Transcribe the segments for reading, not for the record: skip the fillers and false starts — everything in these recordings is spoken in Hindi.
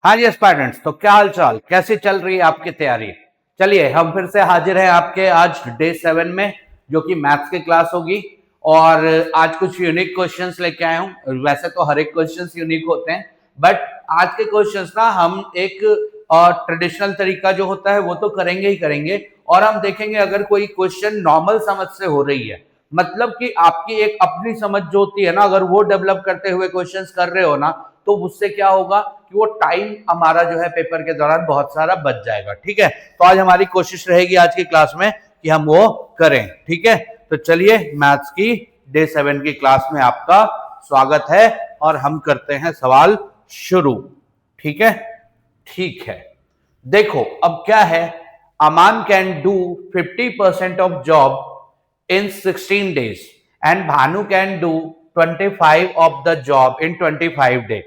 हाँ जी एस्पायरेंट्स, तो क्या हाल चाल, कैसी चल रही है आपकी तैयारी। चलिए हम फिर से हाजिर हैं आपके आज डे 7 में, जो कि मैथ्स की क्लास होगी। और आज कुछ यूनिक क्वेश्चंस लेके आया हूँ। वैसे तो हर एक क्वेश्चंस यूनिक होते हैं, बट आज के क्वेश्चंस ना हम एक ट्रेडिशनल तरीका जो होता है वो तो करेंगे ही करेंगे। और हम देखेंगे अगर कोई क्वेश्चन नॉर्मल समझ से हो रही है, मतलब कि आपकी एक अपनी समझ जो होती है ना, अगर वो डेवलप करते हुए क्वेश्चंस कर रहे हो ना, तो उससे क्या होगा कि वो टाइम हमारा जो है पेपर के दौरान बहुत सारा बच जाएगा। ठीक है, तो आज हमारी कोशिश रहेगी आज की क्लास में कि हम वो करें। ठीक है, तो चलिए मैथ्स की डे 7 की क्लास में आपका स्वागत है और हम करते हैं सवाल शुरू। ठीक है, ठीक है। देखो अब क्या है, a man can do 50% of job in 16 days and Bhanu can do 25 of the job in 25 days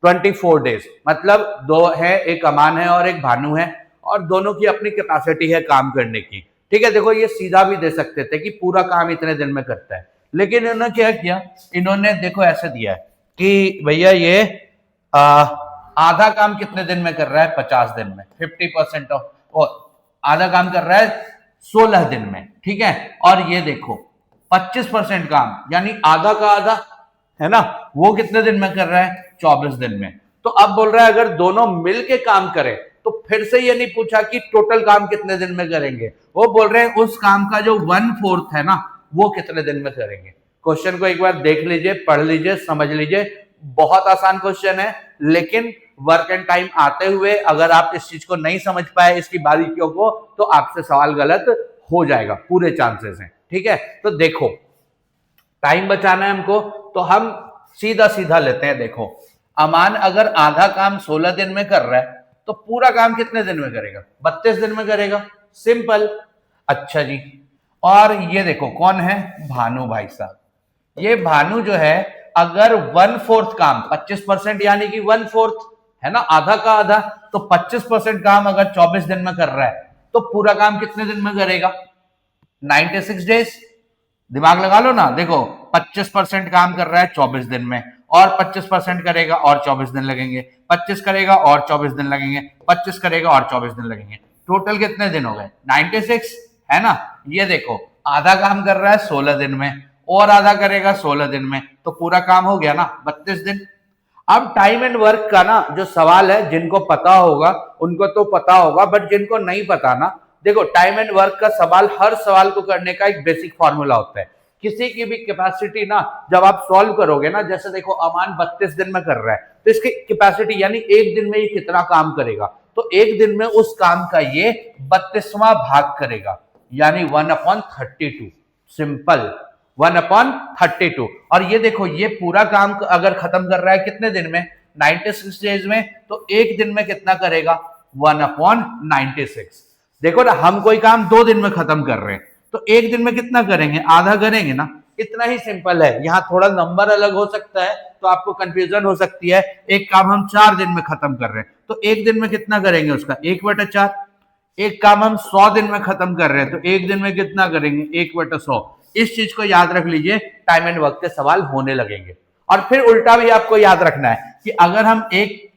24 days। मतलब दो है, एक अमान है और एक भानु है, और दोनों की अपनी कैपेसिटी है काम करने की। ठीक है, देखो ये सीधा भी दे सकते थे कि पूरा काम इतने दिन में करता है, लेकिन इन्होंने क्या किया, इन्होंने देखो ऐसे दिया है कि भैया ये आधा काम कितने दिन में कर रहा है, 50 दिन में, 50% ऑफ, और आधा काम कर रहा है 16 दिन में। ठीक है, और ये देखो 25% काम यानी आधा का आधा है ना, वो कितने दिन में कर रहा है, 24 दिन में। तो अब बोल रहा है अगर दोनों मिलके काम करें, तो फिर से ये नहीं पूछा कि टोटल काम कितने दिन में करेंगे, वो बोल रहे हैं उस काम का जो 1/4 है ना, वो कितने दिन में करेंगे। क्वेश्चन को एक बार देख लीजिए, पढ़ लीजिए, समझ लीजिए। बहुत आसान क्वेश्चन है, लेकिन वर्क एंड टाइम आते हुए अगर आप इस चीज को नहीं समझ पाए, इसकी बारीकियों को, तो आपसे सवाल गलत हो जाएगा, पूरे चांसेस हैं। ठीक है, तो देखो टाइम बचाना है हमको, तो हम सीधा सीधा लेते हैं। देखो अमान अगर आधा काम 16 दिन में कर रहा है, तो पूरा काम कितने दिन में करेगा, 32 दिन में करेगा। सिंपल। अच्छा जी, और ये देखो कौन है, भानु भाई साहब। ये भानु जो है अगर 1/4 काम, 25% यानी कि 1/4 है ना, आधा का आधा, तो 25% काम अगर 24 दिन में कर रहा है, तो पूरा काम कितने दिन में करेगा, 96 डेज। दिमाग लगा लो ना, देखो 25% काम कर रहा है 24 दिन में, और 25% करेगा और 24 दिन लगेंगे, 25 करेगा और 24 दिन लगेंगे, 25 करेगा और 24 दिन लगेंगे। टोटल कितने दिन हो गए, 96, है ना। ये देखो आधा काम कर रहा है 16 दिन में, और आधा करेगा 16 दिन में, तो पूरा काम हो गया ना 32 दिन। अब टाइम एंड वर्क का ना जो सवाल है, जिनको पता होगा उनको तो पता होगा, बट जिनको नहीं पता ना, देखो टाइम एंड वर्क का सवाल, हर सवाल को करने का एक बेसिक फॉर्मूला होता है। किसी की भी कैपेसिटी ना जब आप सॉल्व करोगे ना, जैसे देखो अमान 32 दिन में कर रहा है, तो इसकी कैपेसिटी यानी एक दिन में ये कितना काम करेगा, तो एक दिन में उस काम का ये 32वां भाग करेगा, यानी 1/32। सिंपल, 1/32। और ये देखो ये पूरा काम अगर खत्म कर रहा है कितने दिन में, 96 डेज में, तो एक दिन में कितना करेगा, 1/96। देखो ना, हम कोई काम 2 दिन में खत्म कर रहे हैं, तो एक दिन में कितना करेंगे, आधा करेंगे ना। इतना ही सिंपल है। यहाँ थोड़ा नंबर अलग हो सकता है तो आपको कंफ्यूजन हो सकती है। एक काम हम 4 दिन में खत्म कर रहे हैं, तो एक दिन में कितना करेंगे उसका, 1/4। एक काम हम 100 दिन में खत्म कर रहे हैं, तो एक दिन में कितना करेंगे, 1/100। इस चीज को याद रख लीजिए, टाइम एंड वर्क के सवाल होने लगेंगे। और फिर उल्टा भी आपको याद रखना है कि अगर हम एक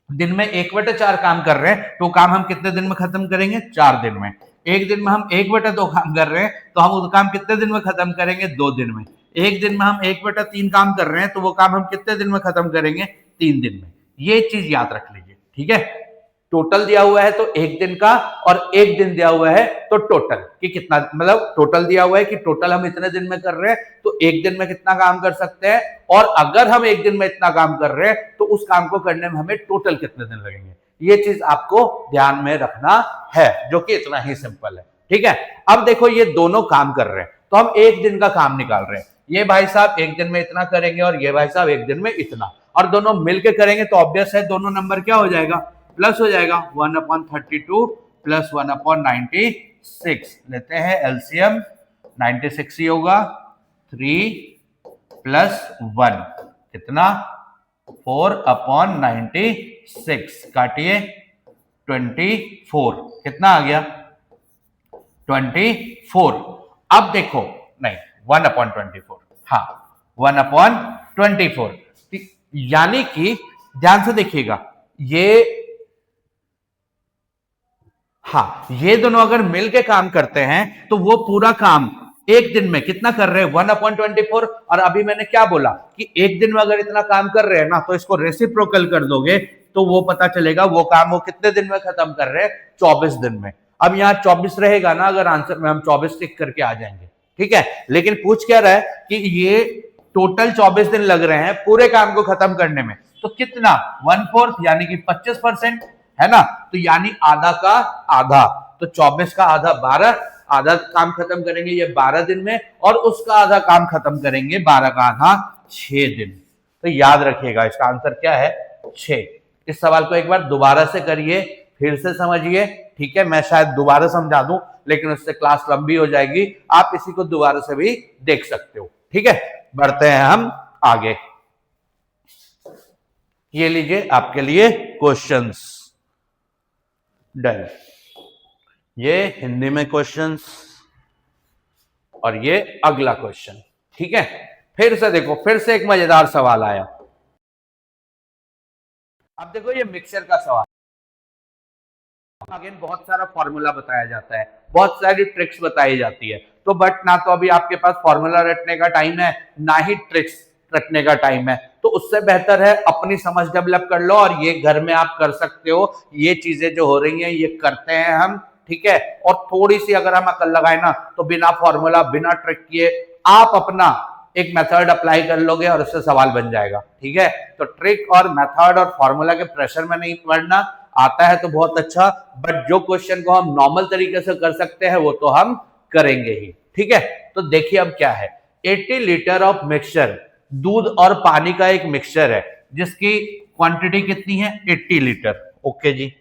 दिन में 1/4 काम कर रहे हैं, तो काम हम कितने दिन में खत्म करेंगे, 4 दिन में। एक दिन में हम 1/2 काम कर रहे हैं, तो हम उस काम कितने दिन में खत्म करेंगे, 2 दिन में। एक दिन में हम 1/3 काम कर रहे हैं, तो वो काम हम कितने दिन में खत्म करेंगे, 3 दिन में। ये चीज याद रख लीजिए। ठीक है, टोटल दिया हुआ है तो एक दिन का, और एक दिन दिया हुआ है तो टोटल कि कितना, मतलब टोटल दिया हुआ है कि टोटल हम इतने दिन में कर रहे हैं, तो एक दिन में कितना काम कर सकते हैं, और अगर हम एक दिन में इतना काम कर रहे हैं, तो उस काम को करने में हमें टोटल कितने दिन लगेंगे। ये चीज आपको ध्यान में रखना है, जो कि इतना ही सिंपल है। ठीक है, अब देखो ये दोनों काम कर रहे हैं, तो हम एक दिन का काम निकाल रहे हैं। ये भाई साहब एक दिन में इतना करेंगे, और ये भाई साहब एक दिन में इतना, और दोनों मिलकर करेंगे, तो ऑब्वियस है दोनों नंबर क्या हो जाएगा, प्लस हो जाएगा। 1/32 प्लस 1/96 लेते हैं एलसीएम, 96 ही होगा। 3 + 1 कितना, 4/96 काटिए, 24 कितना आ गया, 24। अब देखो नहीं, 1/24, हाँ 1/24, यानी कि ध्यान से देखिएगा, ये हाँ, ये दोनों अगर मिल के काम करते हैं तो वो पूरा काम एक दिन में कितना कर रहे हैं 1/24। और अभी मैंने क्या बोला कि एक दिन में अगर इतना काम कर रहे हैं ना तो इसको रेसिप्रोकल कर दोगे तो वो पता चलेगा वो काम वो कितने दिन में खत्म कर रहे हैं 24 दिन में। अब यहाँ 24 रहेगा ना, अगर आंसर में हम 24 टिक करके आ जाएंगे, ठीक है। लेकिन पूछ क्या रहा है कि ये टोटल 24 दिन लग रहे हैं पूरे काम को खत्म करने में, तो कितना 1/4 यानी कि 25% है ना, तो यानी आधा का आधा, तो 24 का आधा 12, आधा काम खत्म करेंगे ये 12 दिन में, और उसका आधा काम खत्म करेंगे 12 का आधा 6 दिन। तो याद रखिएगा इसका आंसर क्या है 6। इस सवाल को एक बार दोबारा से करिए, फिर से समझिए, ठीक है। मैं शायद दोबारा समझा दूं लेकिन उससे क्लास लंबी हो जाएगी, आप इसी को दोबारा से भी देख सकते हो, ठीक है। बढ़ते हैं हम आगे। ये लीजिए आपके लिए क्वेश्चंस डन, ये हिंदी में क्वेश्चंस और ये अगला क्वेश्चन, ठीक है। फिर से देखो, फिर से एक मजेदार सवाल आया। अब देखो ये मिक्सचर का सवाल, अगेन बहुत सारा फॉर्मूला बताया जाता है, बहुत सारी ट्रिक्स बताई जाती है, तो बट ना तो अभी आपके पास फॉर्मूला रटने का टाइम है ना ही ट्रिक्स रटने का टाइम है, तो उससे बेहतर है अपनी समझ डेवलप कर लो, और ये घर में आप कर सकते हो। ये चीजें जो हो रही हैं ये करते हैं हम, ठीक है। और थोड़ी सी अगर हम अकल लगाए ना तो बिना फॉर्मूला बिना ट्रिक किए आप अपना एक मेथड अप्लाई कर लोगे और उससे सवाल बन जाएगा, ठीक है। तो ट्रिक और मेथड और फॉर्मूला के प्रेशर में नहीं पड़ना, आता है तो बहुत अच्छा, बट जो क्वेश्चन को हम नॉर्मल तरीके से कर सकते हैं वो तो हम करेंगे ही, ठीक है। तो देखिए अब क्या है, 80 लीटर ऑफ मिक्सचर, दूध और पानी का एक मिक्सचर है जिसकी क्वांटिटी कितनी है 80 लीटर, ओके जी।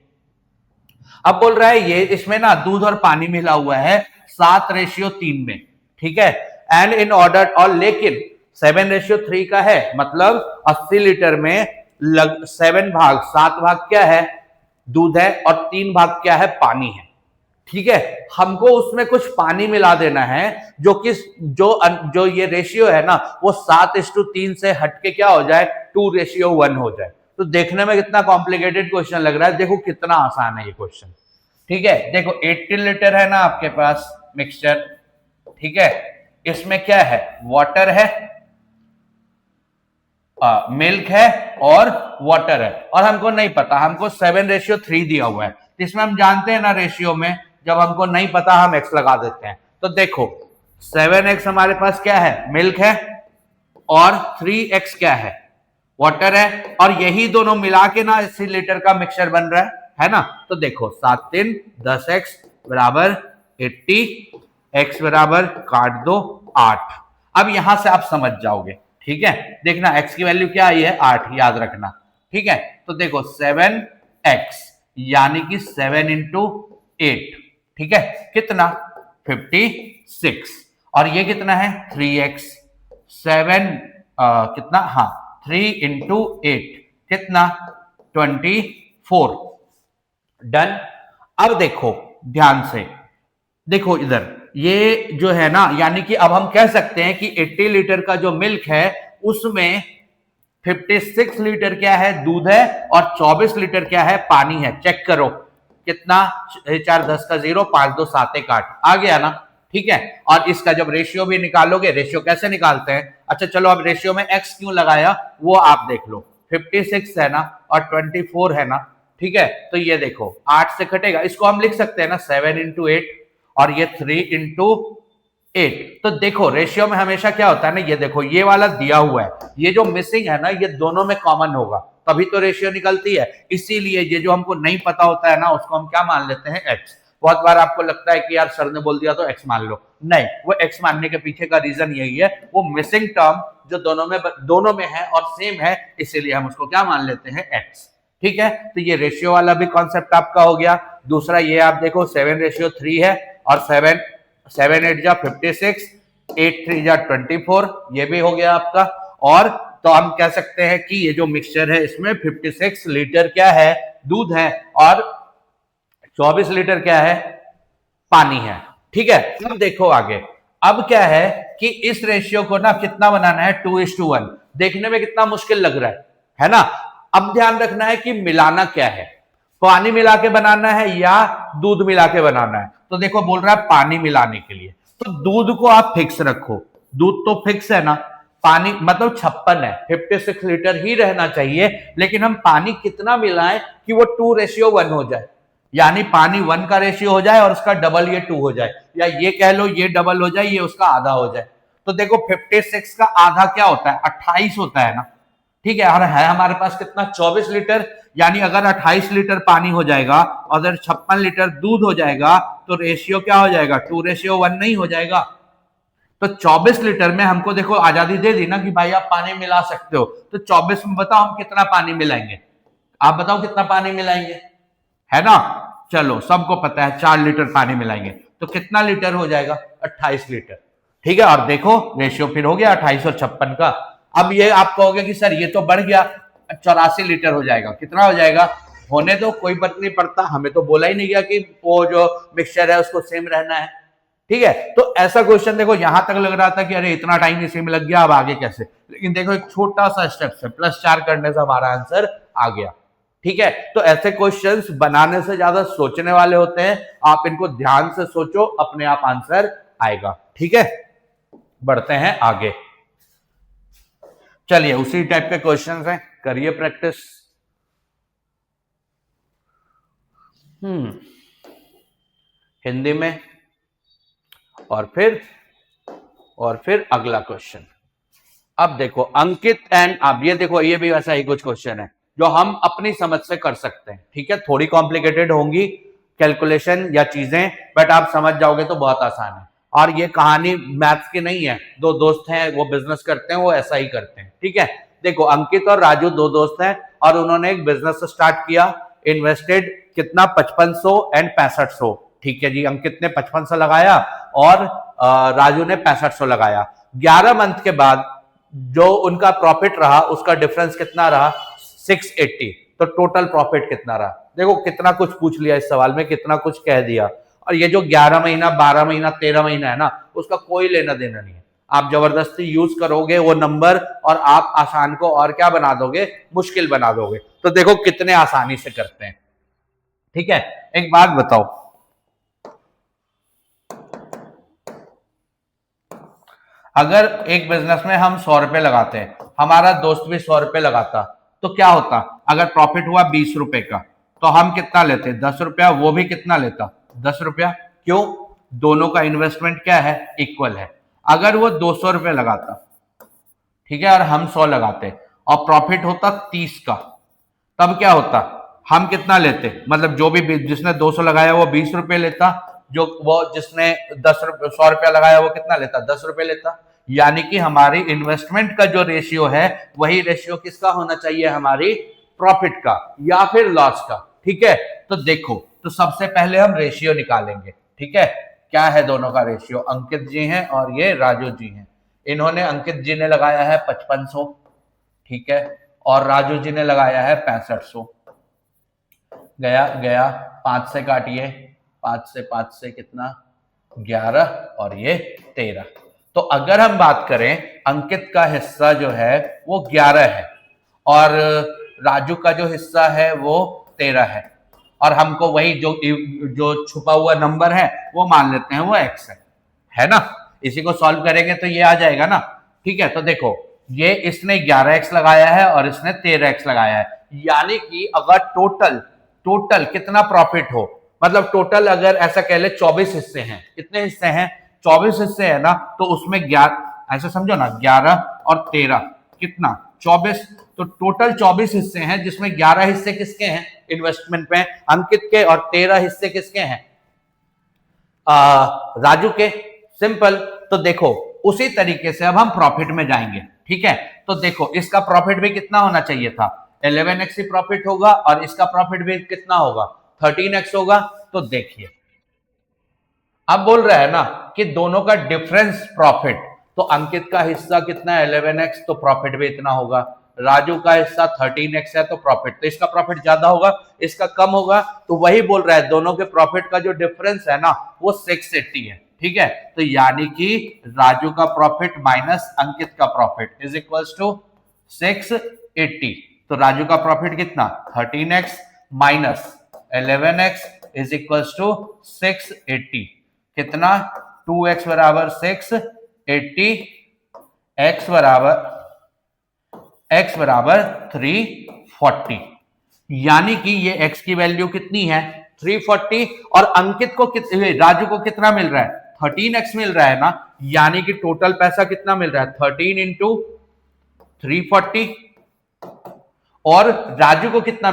अब बोल रहा है ये इसमें ना दूध और पानी मिला हुआ है 7:3 में, ठीक है। एंड इन ऑर्डर, और लेकिन 7:3 का है, मतलब 80 लीटर में 7 भाग 7 भाग क्या है दूध है और 3 भाग क्या है पानी है, ठीक है। हमको उसमें कुछ पानी मिला देना है जो कि जो ये रेशियो है ना वो 7:3 से हटके क्या हो जाए 2:1 हो जाए। तो देखने में कितना कॉम्प्लिकेटेड क्वेश्चन लग रहा है, देखो कितना आसान है ये क्वेश्चन, ठीक है। देखो 80 लीटर है ना आपके पास मिक्सचर, ठीक है। इसमें क्या है वाटर है, मिल्क है और वाटर है, और हमको नहीं पता, हमको 7:3 दिया हुआ है। इसमें हम जानते हैं ना रेशियो में जब हमको नहीं पता हम x लगा देते हैं। तो देखो 7x हमारे पास क्या है मिल्क है और 3x क्या है वाटर है, और यही दोनों मिला के ना 80 लीटर का मिक्सचर बन रहा है ना। तो देखो 7 3 10x बराबर 80, x बराबर काट दो 8। अब यहां से आप समझ जाओगे, ठीक है। देखना x की वैल्यू क्या आई है 8, याद रखना, ठीक है। तो देखो 7x यानी कि 7 इंटू 8, ठीक है, कितना 56, और ये कितना है 3x, 7 कितना, हाँ 3 इंटू 8 कितना 24, डन। अब देखो ध्यान से, देखो इधर ये जो है ना, यानी कि अब हम कह सकते हैं कि 80 लीटर का जो मिल्क है उसमें 56 लीटर क्या है दूध है और 24 लीटर क्या है पानी है। चेक करो कितना 4 10 का 0, 5 2 7 1 8 आ गया ना, ठीक है। और इसका जब रेशियो भी निकालोगे, रेशियो कैसे निकालते हैं, अच्छा चलो अब रेशियो में x क्यों लगाया वो आप देख लो, 56 है ना और 24 है ना, ठीक है। तो ये देखो 8 से कटेगा, इसको हम लिख सकते हैं ना 7 इंटू 8 और ये 3 इंटू 8। तो देखो रेशियो में हमेशा क्या होता है ना, ये देखो ये वाला दिया हुआ है, ये जो मिसिंग है ना ये दोनों में कॉमन होगा तभी तो रेशियो निकलती है। इसीलिए ये जो हमको नहीं पता होता है ना उसको हम क्या मान लेते हैं x। बहुत बार आपको लगता है कि यार सर ने बोल दिया तो x मान लो, नहीं, वो x मानने के पीछे का रीजन यही है, वो मिसिंग टर्म जो दोनों में है और सेम है, इसीलिए हम उसको क्या मान लेते हैं x, ठीक है। तो ये रेशियो वाला भी कॉन्सेप्ट आपका हो गया। दूसरा ये आप देखो 7:3 है और 7 8 जा 56, 8 3 जा 24, ये भी हो गया आपका। और तो हम कह सकते हैं कि ये जो मिक्सचर है इसमें 56 लीटर क्या है दूध है और 24 लीटर क्या है पानी है, ठीक है। अब देखो आगे, अब क्या है कि इस रेशियो को ना कितना बनाना है 2:1। देखने में कितना मुश्किल लग रहा है ना। अब ध्यान रखना है कि मिलाना क्या है, पानी मिला के बनाना है या दूध मिला के बनाना है। तो देखो बोल रहा है पानी मिलाने के लिए, तो दूध को आप फिक्स रखो, दूध तो फिक्स है ना, पानी मतलब 56 है, 56 लीटर ही रहना चाहिए, लेकिन हम पानी कितना मिलाएं कि वो 2:1 हो जाए, यानी पानी 1 का रेशियो हो जाए और उसका डबल ये 2 हो जाए, या ये कह लो ये डबल हो जाए, ये उसका आधा हो जाए। तो देखो 56 का आधा क्या होता है, 28 होता है ना, ठीक है, और है हमारे पास कितना 24 लीटर, यानी अगर 28 लीटर पानी हो जाएगा और अगर 56 लीटर दूध हो जाएगा तो रेशियो क्या हो जाएगा, 2:1 नहीं हो जाएगा। तो 24 लीटर में हमको देखो आजादी दे दी ना कि भाई आप पानी मिला सकते हो, तो 24 में बताओ हम कितना पानी मिलाएंगे, आप बताओ कितना पानी मिलाएंगे, है ना। चलो सबको पता है 4 लीटर पानी मिलाएंगे, तो कितना लीटर हो जाएगा, 28 लीटर, ठीक है। और देखो रेशियो फिर हो गया 28 और 56 का। अब ये आप कहोगे कि सर ये तो बढ़ गया, 84 लीटर हो जाएगा, कितना हो जाएगा, होने दो, कोई फर्क नहीं पड़ता, हमें तो बोला ही नहीं गया कि वो जो मिक्सचर है उसको सेम रहना है, ठीक है। तो ऐसा क्वेश्चन देखो यहां तक लग रहा था कि अरे इतना टाइम इसी में लग गया, अब आगे कैसे, लेकिन देखो एक छोटा सा स्टेप से +4 करने से हमारा आंसर आ गया, ठीक है। तो ऐसे क्वेश्चंस बनाने से ज्यादा सोचने वाले होते हैं, आप इनको ध्यान से सोचो, अपने आप आंसर आएगा, ठीक है। बढ़ते हैं आगे, चलिए उसी टाइप के क्वेश्चंस हैं, करिए प्रैक्टिस। हिंदी में, और फिर अगला क्वेश्चन। अब देखो अंकित एंड, अब ये देखो ये भी वैसा ही कुछ क्वेश्चन है जो हम अपनी समझ से कर सकते हैं, ठीक है, थोड़ी कॉम्प्लिकेटेड होंगी कैलकुलेशन या चीजें, बट आप समझ जाओगे तो बहुत आसान है। और ये कहानी मैथ्स की नहीं है, दो दोस्त हैं वो बिजनेस करते हैं, वो ऐसा ही करते हैं, ठीक है। देखो अंकित और राजू दो दोस्त हैं और उन्होंने एक बिजनेस स्टार्ट किया, इन्वेस्टेड कितना 5500 एंड 6500, ठीक है जी। अंकित ने 5500 लगाया और राजू ने 6500 लगाया। 11 मंथ के बाद जो उनका प्रॉफिट रहा उसका डिफरेंस कितना रहा, 680। तो टोटल प्रॉफिट कितना रहा, देखो कितना कुछ पूछ लिया इस सवाल में, कितना कुछ कह दिया। और ये जो 11 महीना 12 महीना 13 महीना है ना, उसका कोई लेना देना नहीं है, आप जबरदस्ती यूज करोगे वो नंबर और आप आसान को और क्या बना दोगे, मुश्किल बना दोगे। तो देखो कितने आसानी से करते हैं, ठीक है। एक बात बताओ, अगर एक बिजनेस में हम 100 रुपए लगाते हैं, हमारा दोस्त भी 100 रुपए लगाता, तो क्या होता, अगर प्रॉफिट हुआ 20 रुपए का तो हम कितना लेते, 10 रुपया, वो भी कितना लेता, 10 रुपया। क्यों, दोनों का इन्वेस्टमेंट क्या है, इक्वल है। अगर वो 200 रुपए लगाता, ठीक है, और हम 100 लगाते और प्रॉफिट होता 30 का, तब क्या होता, हम कितना लेते, मतलब जो भी जिसने 200 लगाया वो 20 रुपए लेता, जो वो जिसने 100 रुपया लगाया वो कितना लेता, 10 रुपए लेता। यानी कि हमारी इन्वेस्टमेंट का जो रेशियो है वही रेशियो किसका होना चाहिए, हमारी प्रॉफिट का या फिर लॉस का, ठीक है। तो देखो, तो सबसे पहले हम रेशियो निकालेंगे, ठीक है। क्या है दोनों का रेशियो, अंकित जी हैं और ये राजू जी हैं। इन्होंने, अंकित जी ने लगाया है 5500, ठीक है, और राजू जी ने लगाया है 6500। गया गया 5 से काटिए, 5 से कितना, 11 और ये 13। तो अगर हम बात करें, अंकित का हिस्सा जो है वो 11 है और राजू का जो हिस्सा है वो 13 है, और हमको वही जो छुपा हुआ नंबर है वो मान लेते हैं वो x है ना। इसी को सॉल्व करेंगे तो ये आ जाएगा ना, ठीक है। तो देखो ये इसने 11x लगाया है और इसने 13x लगाया है, यानी कि अगर टोटल कितना प्रॉफिट हो, मतलब टोटल अगर ऐसा कह ले 24 हिस्से हैं, कितने हिस्से हैं, 24 हिस्से है ना, तो उसमें 11, ऐसा समझो ना, 11 और 13 कितना, 24। तो टोटल 24 हिस्से हैं जिसमें 11 हिस्से किसके हैं, इन्वेस्टमेंट में अंकित के, और 13 हिस्से किसके हैं, राजू के। सिंपल। तो देखो उसी तरीके से अब हम प्रॉफिट में जाएंगे, ठीक है। तो देखो इसका प्रॉफिट भी कितना होना चाहिए था, 11x ही प्रॉफिट होगा, और इसका प्रॉफिट भी कितना होगा, 13x होगा। तो देखिए अब बोल रहा है ना कि दोनों का डिफरेंस प्रॉफिट, तो अंकित का हिस्सा कितना है 11x, तो प्रॉफिट भी इतना होगा। राजू का हिस्सा 13x है तो प्रॉफिट, तो इसका प्रॉफिट ज्यादा होगा, इसका कम होगा। तो वही बोल रहा है दोनों के प्रॉफिट का जो डिफरेंस है ना वो 680 है, ठीक है। तो यानी कि राजू का प्रॉफिट माइनस अंकित का प्रॉफिट इज इक्वल्स टू 680, तो राजू का प्रॉफिट कितना 13x minus 11x is equals to 680, कितना 2x बराबर 680, x बराबर 340, यानी कि ये x की वैल्यू कितनी है 340 और अंकित को राजू को कितना मिल रहा है 13x मिल रहा है ना, यानी कि टोटल पैसा कितना मिल रहा है 13 इंटू 340 और राजू को कितना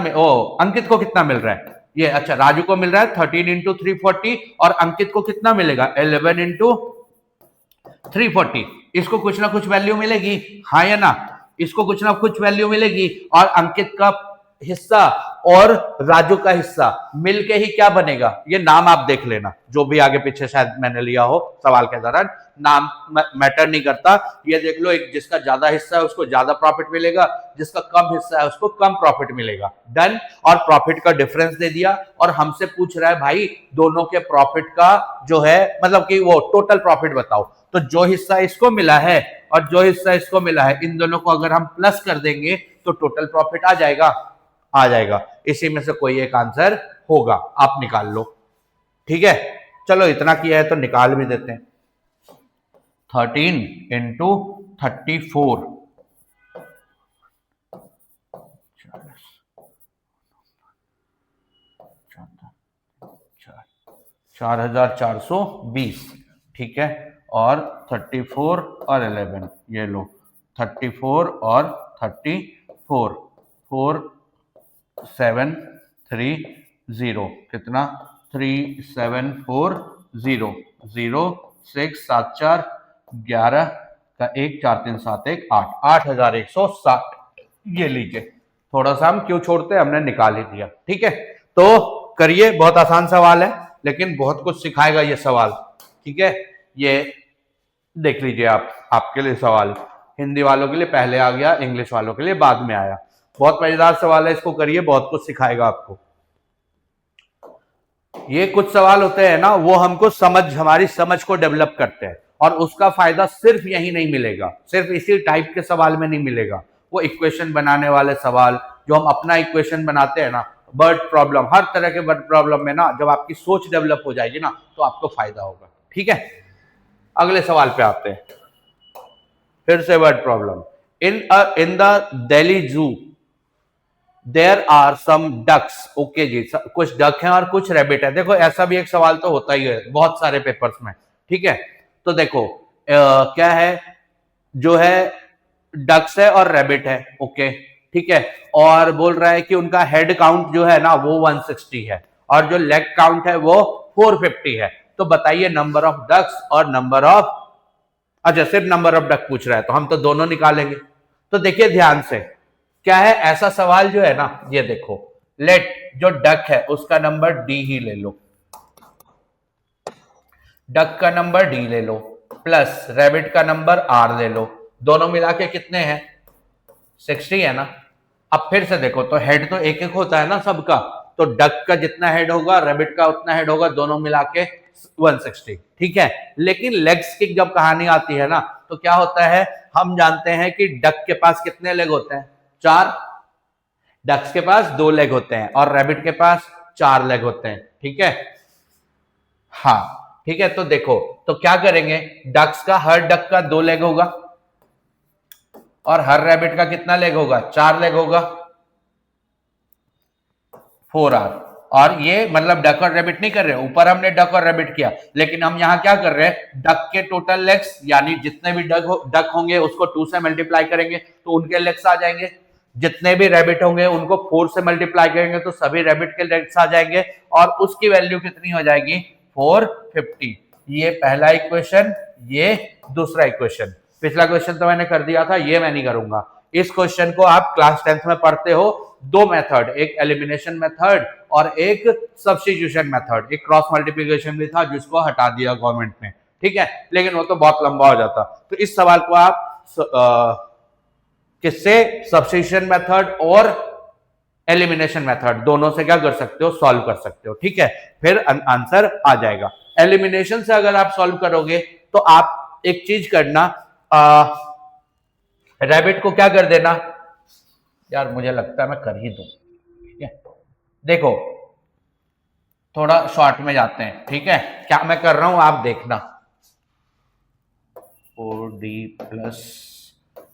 अंकित को कितना मिल रहा है ये, अच्छा राजू को मिल रहा है 13 इंटू 340 और अंकित को कितना मिलेगा 11 इंटू 340। इसको कुछ ना कुछ वैल्यू मिलेगी, हाँ या ना, इसको कुछ ना कुछ वैल्यू मिलेगी और अंकित का हिस्सा और राजू का हिस्सा मिलके ही क्या बनेगा, ये नाम आप देख लेना, जो भी आगे पीछे शायद मैंने लिया हो सवाल के दौरान, नाम मैटर नहीं करता, ये देख लो, एक जिसका ज्यादा हिस्सा है उसको ज्यादा प्रॉफिट मिलेगा, जिसका कम हिस्सा है उसको कम प्रॉफिट मिलेगा, डन। और प्रॉफिट का डिफरेंस दे दिया और हमसे पूछ रहा है भाई दोनों के प्रॉफिट का जो है मतलब कि वो टोटल प्रॉफिट बताओ, तो जो हिस्सा इसको मिला है और जो हिस्सा इसको मिला है इन दोनों को अगर हम प्लस कर देंगे तो टोटल प्रॉफिट आ जाएगा, इसी में से कोई एक आंसर होगा, आप निकाल लो, ठीक है। चलो इतना किया है तो निकाल भी देते हैं, 13 इंटू 34 4,420, ठीक है, और 34 और 11 ये लो 34 और 34 4730 कितना 3740 0674 11 का 1 4 3 7 1 8 8160, ये लीजिए, थोड़ा सा हम क्यों छोड़ते हैं, हमने निकाल ही दिया, ठीक है। तो करिए, बहुत आसान सवाल है लेकिन बहुत कुछ सिखाएगा ये सवाल, ठीक है। ये देख लीजिए आप, आपके लिए सवाल, हिंदी वालों के लिए पहले आ गया, इंग्लिश वालों के लिए बाद में आया, बहुत मजेदार सवाल है, इसको करिए, बहुत कुछ सिखाएगा आपको। ये कुछ सवाल होते हैं ना, वो हमको हमारी समझ को डेवलप करते हैं और उसका फायदा सिर्फ यही नहीं मिलेगा, सिर्फ इसी टाइप के सवाल में नहीं मिलेगा, वो इक्वेशन बनाने वाले सवाल, जो हम अपना इक्वेशन बनाते हैं ना, वर्ड प्रॉब्लम, हर तरह के वर्ड प्रॉब्लम में ना जब आपकी सोच डेवलप हो जाएगी ना तो आपको फायदा होगा, ठीक है। अगले सवाल पे आते हैं, फिर से word problem. In the Delhi zoo there are some ducks, okay जी, कुछ डक हैं और कुछ रैबिट है। देखो ऐसा भी एक सवाल तो होता ही है बहुत सारे पेपर्स में, ठीक है। तो देखो क्या है, जो है डक्स है और रैबिट है, ओके, ठीक है, और बोल रहा है कि उनका हेड काउंट जो है ना वो 160 है और जो लेग काउंट है वो 450 है, तो बताइए नंबर ऑफ डक्स और नंबर ऑफ, अच्छा सिर्फ नंबर ऑफ डक पूछ रहा है तो हम तो दोनों निकालेंगे। तो देखिए ध्यान से, क्या है ऐसा सवाल जो है ना, ये देखो, लेट जो डक है उसका नंबर डी ही ले लो, डक का नंबर डी ले लो, प्लस रैबिट का नंबर आर ले लो, दोनों मिला के कितने हैं 60 है ना। अब फिर से देखो, तो हेड तो एक एक होता है ना सबका, तो डक का जितना हेड होगा रैबिट का उतना हेड होगा, दोनों मिला के 160, ठीक है। लेकिन लेग्स की जब कहानी आती है ना तो क्या होता है, हम जानते हैं कि डक के पास कितने लेग होते हैं 4, डक्स के पास 2 लेग होते हैं और रैबिट के पास 4 लेग होते हैं, ठीक है, हाँ ठीक है। तो देखो, तो क्या करेंगे, डक्स का, हर डक का 2 लेग होगा और हर रैबिट का कितना लेग होगा 4 लेग होगा, 4R। और ये मतलब डक और रैबिट नहीं कर रहे, ऊपर हमने डक और रैबिट किया, लेकिन हम यहाँ क्या कर रहे हैं, डक के टोटल लेग्स यानी जितने भी डक होंगे उसको 2 से मल्टीप्लाई करेंगे तो उनके लेग्स आ जाएंगे, जितने भी रैबिट होंगे उनको 4 से मल्टीप्लाई करेंगे तो सभी रैबिट के लेग्स आ जाएंगे और उसकी वैल्यू कितनी हो जाएगी 450। ये पहला इक्वेशन, ये दूसरा इक्वेशन, पिछला क्वेश्चन तो मैंने कर दिया था, ये मैं नहीं करूंगा। इस क्वेश्चन को आप क्लास 10th में पढ़ते हो, 2 मेथड, एक एलिमिनेशन मेथड और एक सब्स्टिट्यूशन मेथड, एक क्रॉस मल्टीप्लिकेशन भी था जिसको हटा दिया गवर्नमेंट ने, ठीक है, लेकिन वो तो बहुत लंबा हो जाता। तो इस सवाल को आप किससे, सब्स्टिट्यूशन मेथड और एलिमिनेशन मेथड दोनों से क्या कर सकते हो, सॉल्व कर सकते हो, ठीक है, फिर आंसर आ जाएगा। एलिमिनेशन से अगर आप सॉल्व करोगे तो आप एक चीज करना, रैबिट को क्या कर देना, यार मुझे लगता है मैं कर ही दूं। ठीक है, देखो थोड़ा शॉर्ट में जाते हैं। ठीक है, क्या मैं कर रहा हूं आप देखना। 4d plus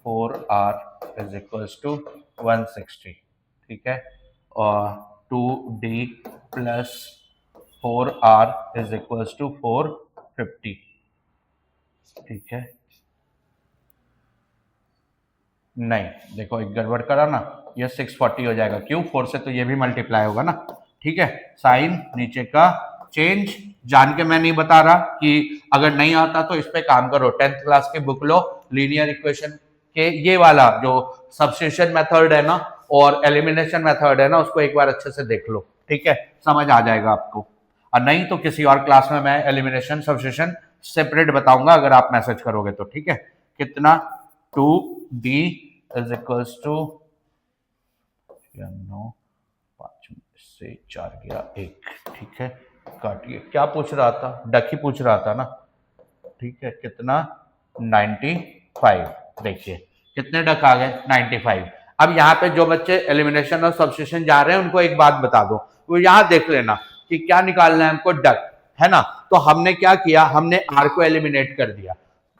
4r is equals to 160। ठीक है, और 2d plus 4r is equals to 450। ठीक है, नहीं देखो एक गड़बड़ करा ना, ये 640 हो जाएगा। क्यों? 4 से तो ये भी मल्टीप्लाई होगा ना। ठीक है, साइन नीचे का चेंज जान के मैं नहीं बता रहा कि अगर नहीं आता तो इस पे काम करो। 10th क्लास के बुक लो, लीनियर इक्वेशन के ये वाला जो सब्स्टिट्यूशन मेथड है ना और एलिमिनेशन मेथड है ना, उसको एक बार अच्छे से देख लो। ठीक है, समझ आ जाएगा आपको। और नहीं तो किसी और क्लास में मैं एलिमिनेशन सब्स्टिट्यूशन सेपरेट बताऊंगा अगर आप मैसेज करोगे तो। ठीक है, कितना 2d इज इक्वल्स टू 9 5 से 4 गया 1। ठीक है, काटिए। क्या पूछ रहा था? डक ही पूछ रहा था ना। ठीक है, कितना 95। देखिए कितने डक आ गए 95। अब यहाँ पे जो बच्चे एलिमिनेशन और सब्स्टिट्यूशन जा रहे हैं उनको एक बात बता दो, वो यहाँ देख लेना कि क्या निकालना है हमको, डक है ना। तो हमने क्या किया, हमने आर को एलिमिनेट कर दिया।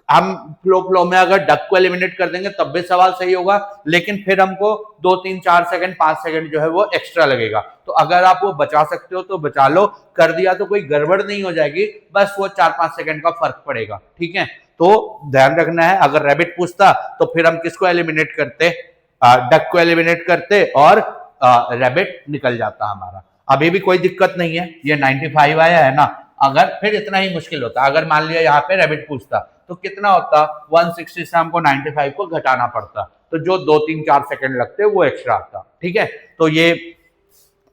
हम फ्लो में अगर डक को एलिमिनेट कर देंगे तब भी सवाल सही होगा, लेकिन फिर हमको 2 3 4 सेकंड 5 सेकंड जो है वो एक्स्ट्रा लगेगा। तो अगर आप वो बचा सकते हो तो बचा लो, कर दिया तो कोई गड़बड़ नहीं हो जाएगी, बस वो 4-5 सेकंड का फर्क पड़ेगा। ठीक है, तो ध्यान रखना है। अगर रैबिट पूछता तो फिर हम किसको एलिमिनेट करते, डक को एलिमिनेट करते और रैबिट निकल जाता हमारा। अभी भी कोई दिक्कत नहीं है, ये 95 आया है ना। अगर फिर इतना ही मुश्किल होता, अगर मान लिया यहाँ पे रैबिट पूछता तो कितना होता, 160 से हमको 95 को घटाना पड़ता, तो जो 2 3 4 सेकंड लगते वो एक्स्ट्रा आता। ठीक है, तो ये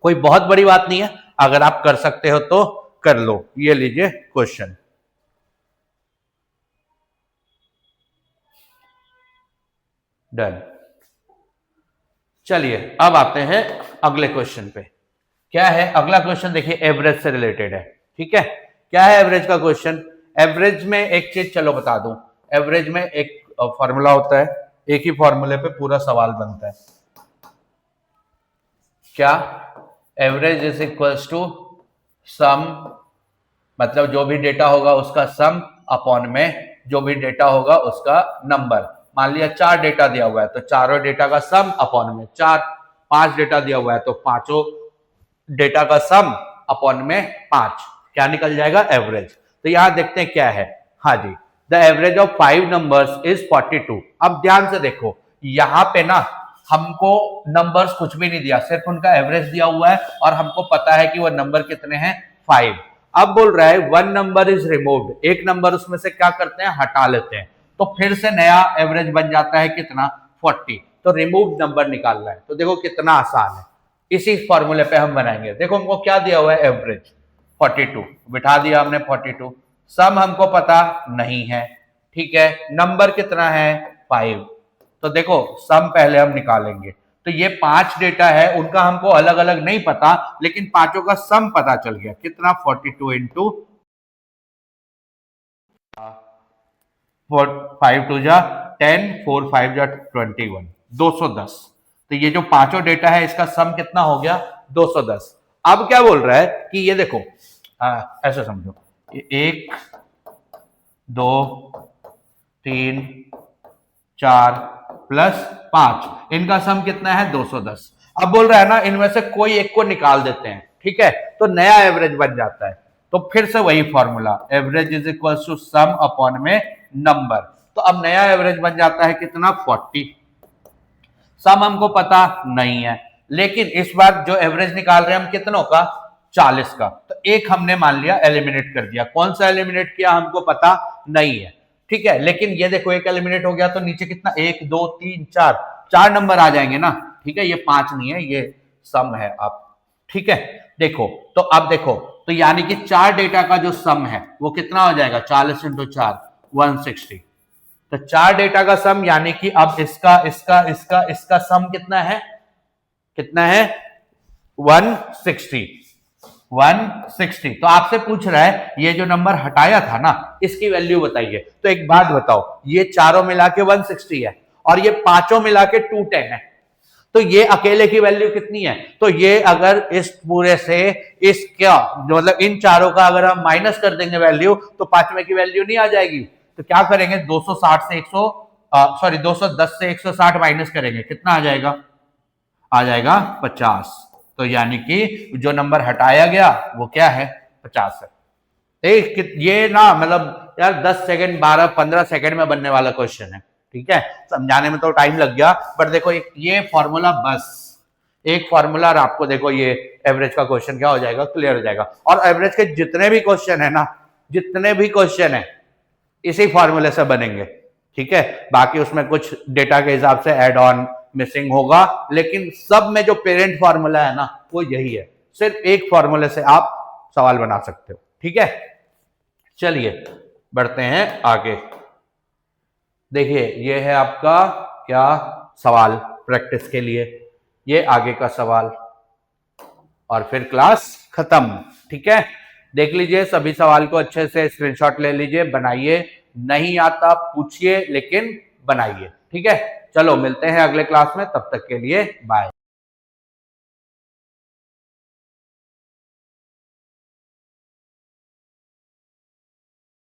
कोई बहुत बड़ी बात नहीं है, अगर आप कर सकते हो तो कर लो। ये लीजिए क्वेश्चन। डन। चलिए अब आते हैं अगले क्वेश्चन पे। क्या है अगला क्वेश्चन? देखिए एवरेज से रिलेटेड है। ठीक है, क्या है एवरेज का क्वेश्चन? एवरेज में एक चीज चलो बता दूं, एवरेज में एक फॉर्मूला होता है, एक ही फॉर्मूले पे पूरा सवाल बनता है। क्या? Average is equals to some, मतलब जो भी डेटा होगा उसका सम अपॉन में जो भी डेटा होगा उसका नंबर। मान लिया 4 डेटा दिया हुआ है तो चारों डेटा का सम अपॉन में 4। 5 डेटा दिया हुआ है तो पांचों डेटा का सम अपॉन में 5। क्या निकल जाएगा? एवरेज। तो यहां देखते हैं क्या है। हाँ जी, the average of 5 numbers is 42। अब ध्यान से देखो, यहां पे ना हमको नंबर्स कुछ भी नहीं दिया, सिर्फ उनका एवरेज दिया हुआ है और हमको पता है कि वो नंबर कितने हैं, 5। अब बोल रहा है 1 नंबर इज रिमूव्ड, एक नंबर उसमें से क्या करते हैं, हटा लेते हैं, तो फिर से नया एवरेज बन जाता है कितना, 40। तो रिमूव नंबर निकालना है। तो देखो कितना आसान है, इसी फॉर्मूले पे हम बनाएंगे। देखो हमको क्या दिया हुआ है, एवरेज 42, बिठा दिया हमने 42। सम हमको पता नहीं है, ठीक है, नंबर कितना है 5। तो देखो सम पहले हम निकालेंगे। तो ये 5 डेटा है, उनका हमको अलग अलग नहीं पता, लेकिन पांचों का सम पता चल गया। कितना, 42 इंटू 5 2 जा 10, 4 5 जा 21, 210। तो ये जो पांचों डेटा है इसका सम कितना हो गया, 210। अब क्या बोल रहा है कि ये देखो, ऐसा समझो, 1 2 3 4 प्लस 5, इनका सम कितना है 210। अब बोल रहा है ना इनमें से कोई एक को निकाल देते हैं, ठीक है, तो नया एवरेज बन जाता है। तो फिर से वही formula, average is equal to sum upon में नंबर। तो अब नया एवरेज बन जाता है कितना, 40। सम हमको पता नहीं है, लेकिन इस बार जो एवरेज निकाल रहे हैं हम कितनों का, 40 का। तो एक हमने मान लिया एलिमिनेट कर दिया। कौन सा एलिमिनेट किया हमको पता नहीं है, ठीक है, लेकिन ये देखो एक एलिमिनेट हो गया तो नीचे कितना, 1 2 3 4 नंबर आ जाएंगे ना, ठीक है, ये 5 नहीं है, ये सम है। आप ठीक है, देखो तो अब देखो, तो यानी कि 4 डेटा का जो सम है वो कितना हो जाएगा, 40 इंटू 4 160। तो 4 डेटा का सम, यानी कि अब इसका इसका इसका इसका सम कितना है, कितना है 160। 160। तो आपसे पूछ रहा है ये जो नंबर हटाया था ना इसकी वैल्यू बताइए। तो एक बात बताओ, ये चारों मिला के 160 है और ये पांचों मिला के 210 है, तो ये अकेले की वैल्यू कितनी है? तो ये अगर इस पूरे से इसका मतलब इन चारों का अगर हम माइनस कर देंगे वैल्यू तो पांचवे की वैल्यू नहीं आ जाएगी। तो क्या करेंगे 260 से 210 से 160 माइनस करेंगे, कितना आ जाएगा? आ जाएगा 50। तो यानी कि जो नंबर हटाया गया वो क्या है? 50 है। ये ना मतलब यार 10 सेकंड 12-15 सेकंड में बनने वाला क्वेश्चन है, ठीक है, समझाने में तो टाइम लग गया, बट देखो एक ये फॉर्मूला, बस एक फॉर्मूला और आपको देखो ये एवरेज का क्वेश्चन क्या हो जाएगा, क्लियर हो जाएगा। और एवरेज के जितने भी क्वेश्चन है ना, जितने भी क्वेश्चन है इसी फॉर्मूले से बनेंगे, ठीक है। बाकी उसमें कुछ डेटा के हिसाब से एड ऑन मिसिंग होगा, लेकिन सब में जो पेरेंट फॉर्मूला है ना वो यही है। सिर्फ एक फॉर्मूले से आप सवाल बना सकते हो, ठीक है। चलिए बढ़ते हैं आगे। देखिए ये है आपका क्या सवाल प्रैक्टिस के लिए, ये आगे का सवाल और फिर क्लास खत्म, ठीक है। देख लीजिए सभी सवाल को अच्छे से स्क्रीनशॉट ले लीजिए, बनाइए, नहीं आता पूछिए लेकिन बनाइए, ठीक है। चलो मिलते हैं अगले क्लास में, तब तक के लिए बाय।